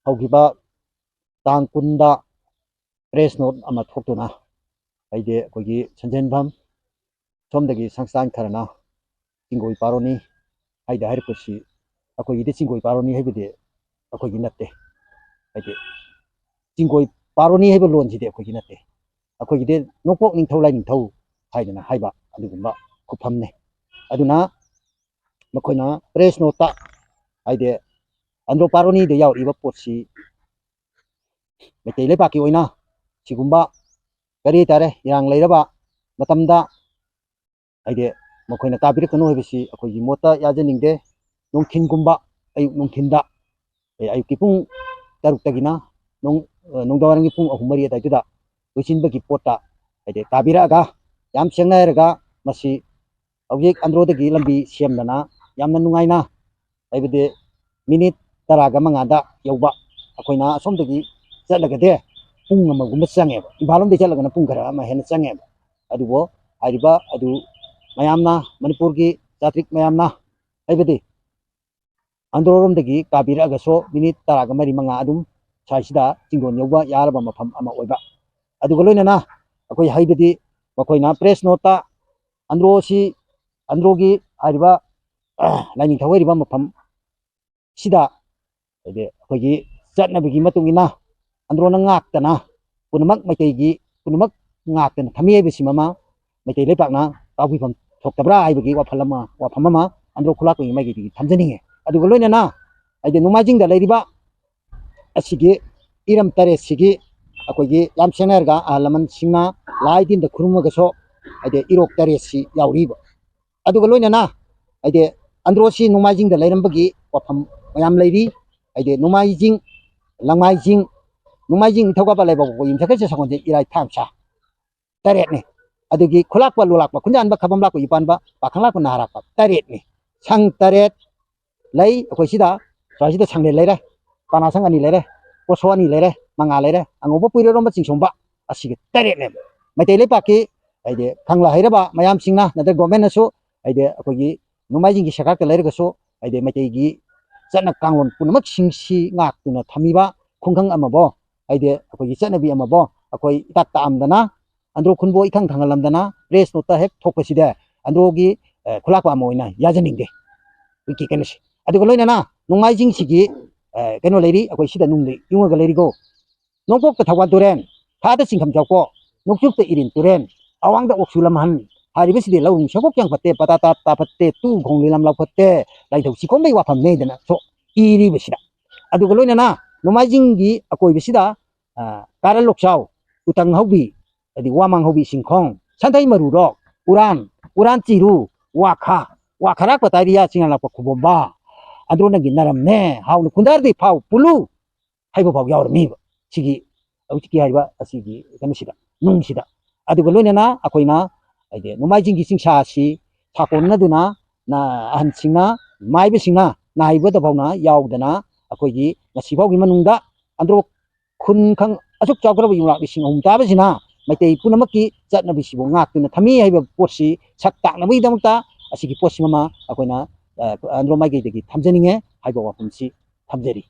ꯍꯧꯈꯤꯕ ꯇꯥꯡ 10ꯗ press note ꯑꯃ ꯊꯣꯛꯇꯨꯅ ꯑꯩꯗꯤ ꯑꯩꯈꯣꯏꯒꯤ ꯁꯟꯖꯦꯟꯐꯝ ꯁꯣꯝꯗꯒꯤ ꯁꯪꯁꯊꯥꯟ ꯈꯔꯅ ꯆꯤꯡꯒꯣꯏ ꯄꯥꯔꯣꯅꯤ ꯍꯥꯏꯗ ꯍꯥꯏꯔꯛꯄꯁꯤ ꯑꯩꯈꯣꯏꯒꯤꯗꯤ ꯆꯤꯡꯒꯣꯏ ꯄꯥꯔꯣꯅꯤ ꯍꯥꯏꯕꯗꯤ ꯑꯩꯈꯣꯏꯒꯤ ꯅꯠꯇꯦ ꯍꯥꯏꯗꯤ ꯆꯤꯡꯒꯣꯏ ꯄꯥꯔꯣꯅꯤ ꯍꯥꯏꯕ ꯂꯣꯟꯁꯤꯗꯤ ꯑꯩꯈꯣꯏꯒꯤ ꯅꯠꯇꯦ ꯑꯩꯈꯣꯏꯒꯤꯗꯤ ꯅꯣꯡꯄꯣꯛ ꯅꯤꯡꯊꯧ ꯂꯥꯏꯅꯤꯡꯊꯧ ꯍꯥꯏꯗꯅ ꯍꯥꯏꯕ ꯑꯗꯨꯒꯨꯝꯕ ꯈꯨꯐꯝꯅꯤ ꯑꯗꯨꯅ ꯃꯈꯣꯏꯅ ꯄ꯭ꯔꯦꯁ ꯅꯣꯠꯇ ꯍꯥꯏꯗꯤ ꯑꯟꯗ꯭ꯔꯣ ꯄꯥꯔꯣꯅꯤꯗ ꯌꯥꯎꯔꯤꯕ ꯄꯣꯠꯁꯤ ꯃꯩꯇꯩ ꯂꯩꯄꯥꯛꯀꯤ ꯑꯣꯏꯅ ꯁꯤꯒꯨꯝꯕ ꯀꯔꯤ ꯇꯥꯔꯦ ꯏꯔꯥꯡ ꯂꯩꯔꯕ ꯃꯇꯝꯗ ꯍꯥꯏꯗꯤ ꯃꯈꯣꯏꯅ ꯇꯥꯕꯤꯔꯛꯀꯅꯨ ꯍꯥꯏꯕꯁꯤ ꯑꯩꯈꯣꯏꯒꯤ ꯃꯣꯠꯇ ꯌꯥꯖꯅꯤꯡꯗꯦ ꯅꯨꯡꯊꯤꯟꯒꯨꯝꯕ ꯑꯌꯨꯛ ꯅꯨꯡꯊꯤꯟꯗ ꯑꯌꯨꯛꯀꯤ ꯄꯨꯡ 6ꯇꯒꯤꯅ ꯅꯨꯡꯗꯥꯡꯋꯥꯏꯔꯝꯒꯤ ꯄꯨꯡ 3-4 ꯑꯗꯨꯋꯥꯏꯗꯨꯗ ꯂꯣꯏꯁꯤꯟꯕꯒꯤ ꯄꯣꯠꯇ ꯍꯥꯏꯗꯤ ꯇꯥꯕꯤꯔꯛꯑꯒ ꯌꯥꯝ ꯁꯦꯡꯅ ꯍꯥꯏꯔꯒ ꯃꯁꯤ ꯍꯧꯖꯤꯛ ꯑꯟꯗ꯭ꯔꯣꯗꯒꯤ ꯂꯝꯕꯤ ꯁꯦꯝꯗꯅ ꯌꯥꯝꯅ ꯅꯨꯡꯉꯥꯏꯅ ꯍꯥꯏꯕꯗꯤ ꯃꯤꯅꯤꯠ 10-5ꯗ ꯌꯧꯕ ꯑꯩꯈꯣꯏꯅ ꯑꯁꯣꯝꯗꯒꯤ ꯆꯠꯂꯒꯗꯤ ꯄꯨꯡ ꯑꯃꯒꯨꯝꯕ ꯆꯪꯉꯦꯕ ꯏꯝꯐꯥꯜ ꯂꯣꯝꯗꯒꯤ ꯆꯠꯂꯒꯅ ꯄꯨꯡ ꯈꯔ ꯑꯃ ꯍꯦꯟꯅ ꯆꯪꯉꯦꯕ ꯑꯗꯨꯕꯨ ꯍꯥꯏꯔꯤꯕ ꯑꯗꯨ ꯃꯌꯥꯝꯅ ꯃꯅꯤꯄꯨꯔꯒꯤ ꯖꯥꯇ꯭ꯔꯤꯛ ꯃꯌꯥꯝꯅ ꯍꯥꯏꯕꯗꯤ ꯑꯟꯗ꯭ꯔꯣꯔꯣꯝꯗꯒꯤ ꯀꯥꯕꯤꯔꯛꯑꯒꯁꯨ ꯃꯤꯅꯤꯠ 10-5 ꯑꯗꯨꯝ ꯁ꯭ꯋꯥꯏꯁꯤꯗ ꯆꯤꯡꯗꯣꯟ ꯌꯧꯕ ꯌꯥꯔꯕ ꯃꯐꯝ ꯑꯃ ꯑꯣꯏꯕ ꯑꯗꯨꯒ ꯂꯣꯏꯅꯅ ꯑꯩꯈꯣꯏ ꯍꯥꯏꯕꯗꯤ ꯃꯈꯣꯏꯅ ꯄ꯭ꯔꯦꯁ ꯅꯣꯠꯇ ꯑꯟꯗ꯭ꯔꯣꯒꯤ ꯍꯥꯏꯔꯤꯕ ꯂꯥꯏꯅꯤꯡꯊꯧ ꯑꯣꯏꯔꯤꯕ ꯃꯐꯝ ꯁꯤꯗ ꯍꯥꯏꯗꯤ ꯑꯩꯈꯣꯏꯒꯤ ꯆꯠꯅꯕꯤꯒꯤ ꯃꯇꯨꯡ ꯏꯟꯅ ꯑꯟꯗ꯭ꯔꯣꯅ ꯉꯥꯛꯇꯅ ꯄꯨꯝꯅꯃꯛ ꯃꯩꯇꯩꯒꯤ ꯄꯨꯝꯅꯃꯛ ꯉꯥꯛꯇꯅ ꯊꯝꯃꯤ ꯍꯥꯏꯕꯁꯤꯃ ꯃꯩꯇꯩ ꯂꯩꯄꯥꯛꯅ ꯀꯥꯎꯕꯤꯐꯝ ꯊꯣꯛꯇꯕ꯭ꯔꯥ ꯍꯥꯏꯕꯒꯤ ꯋꯥꯐꯝ ꯑꯃ ꯑꯟꯗ꯭ꯔꯣ ꯈꯨꯜꯂꯥꯛꯄꯒꯤ ꯃꯥꯏꯀꯩꯗꯒꯤ ꯊꯝꯖꯅꯤꯡꯉꯦ ꯑꯗꯨꯒ ꯂꯣꯏꯅꯅ ꯍꯥꯏꯗꯤ ꯅꯣꯡꯃꯥꯏꯖꯤꯡꯗ ꯂꯩꯔꯤꯕ ꯑꯁꯤꯒꯤ ꯏꯔꯝ ꯇꯔꯦꯠꯁꯤꯒꯤ ꯑꯩꯈꯣꯏꯒꯤ ꯌꯥꯝ ꯁꯦꯡꯅ ꯍꯥꯏꯔꯒ ꯑꯍꯜ ꯂꯃꯟꯁꯤꯡꯅ ꯂꯥꯏ ꯇꯤꯟꯗ ꯈꯨꯔꯨꯝꯃꯒꯁꯨ ꯍꯥꯏꯗꯤ ꯏꯔꯣꯛ ꯇꯔꯦꯠꯁꯤ ꯌꯥꯎꯔꯤꯕ ꯑꯗꯨꯒ ꯂꯣꯏꯅꯅ ꯍꯥꯏꯗꯤ ꯑꯟꯗ꯭ꯔꯣꯁꯤ ꯅꯣꯡꯃꯥꯏꯖꯤꯡꯗ ꯂꯩꯔꯝꯕꯒꯤ ꯋꯥꯐꯝ ꯃꯌꯥꯝ ꯂꯩꯔꯤ ꯍꯥꯏꯗꯤ ꯅꯣꯡꯃꯥꯏꯖꯤꯡ ꯂꯪꯃꯥꯏꯖꯤꯡ ꯅꯣꯡꯃꯥꯏꯖꯤꯡ ꯅꯤꯡꯊꯧꯀꯥꯕ ꯂꯩꯕꯥꯛꯄꯣꯛꯄ ꯌꯨꯝꯁꯀꯩꯁ ꯁꯒꯣꯜꯁꯦꯟ ꯏꯔꯥꯏ ꯊꯥꯡꯁꯥ ꯇꯔꯦꯠꯅꯤ ꯑꯗꯨꯒꯤ ꯈꯨꯂꯥꯛꯄ ꯂꯣꯂꯥꯛꯄ ꯈꯨꯟꯖꯥꯟꯕ ꯈꯕꯝ ꯂꯥꯛꯄ ꯏꯄꯥꯟꯕ ꯄꯥꯈꯪ ꯂꯥꯛꯄ ꯅꯍꯥ ꯂꯥꯛꯄ ꯇꯔꯦꯠꯅꯤ ꯁꯪ ꯇꯔꯦꯠ ꯂꯩ ꯑꯩꯈꯣꯏ ꯁ꯭ꯋꯥꯏꯁꯤꯗ ꯁꯪꯂꯦꯟ ꯂꯩꯔꯦ ꯄꯥꯅꯥ ꯁꯪ 2 ꯂꯩꯔꯦ ꯄꯣꯠꯁꯣ 2 ꯂꯩꯔꯦ ꯃꯉꯥ ꯂꯩꯔꯦ ꯑꯉꯧꯕ ꯄꯨꯏꯔꯣꯝꯕ ꯆꯤꯡꯁꯣꯝꯕ ꯑꯁꯤꯒꯤ ꯇꯔꯦꯠꯅꯦꯕ ꯃꯩꯇꯩ ꯂꯩꯄꯥꯛꯀꯤ ꯍꯥꯏꯗꯤ ꯈꯪꯂ ꯍꯩꯔꯕ ꯃꯌꯥꯝꯁꯤꯡꯅ ꯅꯠꯇ꯭ꯔꯒ ꯒꯣꯔꯃꯦꯟꯅꯁꯨ ꯍꯥꯏꯗꯤ ꯑꯩꯈꯣꯏꯒꯤ ꯅꯣꯡꯃꯥꯏꯖꯤꯡꯒꯤ ꯁꯔꯀꯥꯔꯗ ꯂꯩꯔꯒꯁꯨ ꯍꯥꯏꯗꯤ ꯃꯩꯇꯩꯒꯤ ꯆꯠꯅ ꯀꯥꯡꯂꯣꯟ ꯄꯨꯝꯅꯃꯛꯁꯤꯡꯁꯤ ꯉꯥꯛꯇꯨꯅ ꯊꯝꯃꯤꯕ ꯈꯨꯡꯒꯪ ꯑꯃꯕꯣ ꯍꯥꯏꯗꯤ ꯑꯩꯈꯣꯏꯒꯤ ꯆꯠꯅꯕꯤ ꯑꯃꯕꯣ ꯑꯩꯈꯣꯏ ꯏꯇꯥꯛ ꯇꯥꯛꯑꯝꯗꯅ ꯑꯟꯗ꯭ꯔꯣ ꯈꯨꯟꯕꯨ ꯏꯈꯪ ꯈꯪꯍꯜꯂꯝꯗꯅ ꯄ꯭ꯔꯦꯁ ꯅꯣꯠꯇ ꯍꯦꯛ ꯊꯣꯛꯄꯁꯤꯗ ꯑꯟꯗ꯭ꯔꯣꯒꯤ ꯈꯨꯂꯥꯛꯄ ꯑꯃ ꯑꯣꯏꯅ ꯌꯥꯖꯅꯤꯡꯗꯦ ꯑꯩꯈꯣꯏꯒꯤ ꯀꯩꯅꯣꯁꯤ ꯑꯗꯨꯒ ꯂꯣꯏꯅꯅ ꯅꯣꯡꯃꯥꯏꯖꯤꯡꯁꯤꯒꯤ ꯀꯩꯅꯣ ꯂꯩꯔꯤ ꯑꯩꯈꯣꯏ ꯁꯤꯗ ꯅꯨꯡꯗ ꯌꯨꯡꯉꯒ ꯂꯩꯔꯤꯀꯣ ꯅꯣꯡꯄꯣꯛꯇ ꯊꯧꯕꯥꯜ ꯇꯨꯔꯦꯟ ꯊꯥꯗ ꯆꯤꯡꯈꯝ ꯆꯥꯎꯀꯣ ꯅꯣꯡꯆꯨꯞꯇ ꯏꯔꯤꯟ ꯇꯨꯔꯦꯟ ꯑꯋꯥꯡꯗ ꯑꯣꯛꯁꯨ ꯂꯝꯍꯟ ꯍꯥꯏꯔꯤꯕꯁꯤꯗꯤ ꯂꯧꯅꯨꯡ ꯁꯒꯣꯛ ꯆꯪꯐꯠꯇꯦ ꯄꯇꯥ ꯇꯥꯐꯠꯇꯦ ꯇꯨ ꯈꯣꯡ ꯂꯤꯂꯝ ꯂꯥꯎꯐꯠꯇꯦ ꯂꯥꯏꯊꯧ ꯁꯤꯈꯣꯡꯕꯩ ꯋꯥꯐꯝꯅꯦꯗꯅ ꯏꯔꯤꯕꯁꯤꯗ ꯑꯗꯨꯒ ꯂꯣꯏꯅꯅ ꯅꯣꯡꯃꯥꯏꯖꯤꯡꯒꯤ ꯑꯀꯣꯏꯕꯁꯤꯗ ꯀꯥꯔꯜ ꯂꯣꯛꯆꯥꯎ ꯎꯇꯪ ꯍꯧꯕꯤ ꯍꯥꯏꯗꯤ ꯋꯥꯃꯥꯡ ꯍꯧꯕꯤ ꯁꯤꯡꯈꯣꯡ ꯁꯟꯊꯩ ꯃꯔꯨꯔꯣꯛ ꯎꯔꯥꯟ ꯆꯤꯔꯨ ꯋꯥꯈꯔꯥꯛꯄ ꯇꯥꯏꯔꯤꯌꯥ ꯆꯤꯡꯉꯥꯂꯥꯛꯄ ꯈꯨꯕꯣꯝꯕ ꯑꯟꯗ꯭ꯔꯣꯅꯒꯤ ꯅꯔꯝꯅꯦ ꯍꯥꯎꯅ ꯈꯨꯟꯗꯥꯔꯗꯤ ꯐꯥꯎ ꯄꯨꯂꯨ ꯍꯥꯏꯕ ꯐꯥꯎ ꯌꯥꯎꯔꯝꯃꯤꯕ ꯁꯤꯒꯤ ꯍꯧꯖꯤꯛꯀꯤ ꯍꯥꯏꯕ ꯑꯁꯤꯒꯤ ꯀꯩꯅꯣꯁꯤꯗ ꯅꯨꯡꯁꯤꯗ ꯑꯗꯨꯒ ꯂꯣꯏꯅꯅ ꯑꯩꯈꯣꯏꯅ ꯍꯥꯏꯗꯤ ꯅꯣꯡꯃꯥꯏꯖꯤꯡꯒꯤ ꯆꯤꯡꯁꯥ ꯑꯁꯤ ꯁꯥꯀꯣꯟꯅꯗꯨꯅ ꯑꯍꯟꯁꯤꯡꯅ ꯃꯥꯏꯕꯁꯤꯡꯅ ꯅꯥꯏꯕꯗ ꯐꯥꯎꯅ ꯌꯥꯎꯗꯅ ꯑꯩꯈꯣꯏꯒꯤ ꯉꯁꯤ ꯐꯥꯎꯒꯤ ꯃꯅꯨꯡꯗ ꯑꯟꯗ꯭ꯔꯣ ꯈꯨꯟꯈꯪ ꯑꯁꯨꯛ ꯆꯥꯎꯈ꯭ꯔꯕ ꯌꯨꯝꯂꯛ 3,000 ꯇꯥꯕꯁꯤꯅ ꯃꯩꯇꯩ ꯄꯨꯝꯅꯃꯛꯀꯤ ꯆꯠꯅꯕꯤꯁꯤꯕꯨ ꯉꯥꯛꯇꯨꯅ ꯊꯝꯃꯤ ꯍꯥꯏꯕ ꯄꯣꯠꯁꯤ ꯁꯛ ꯇꯥꯛꯅꯕꯒꯤꯗꯃꯛꯇ ꯑꯁꯤꯒꯤ ꯄꯣꯠꯁꯤꯃ ꯑꯩꯈꯣꯏꯅ ꯑꯟꯗ꯭ꯔꯣ ꯃꯥꯏꯀꯩꯗꯒꯤ ꯊꯝꯖꯅꯤꯡꯉꯦ ꯍꯥꯏꯕ ꯋꯥꯐꯝꯁꯤ ꯊꯝꯖꯔꯤ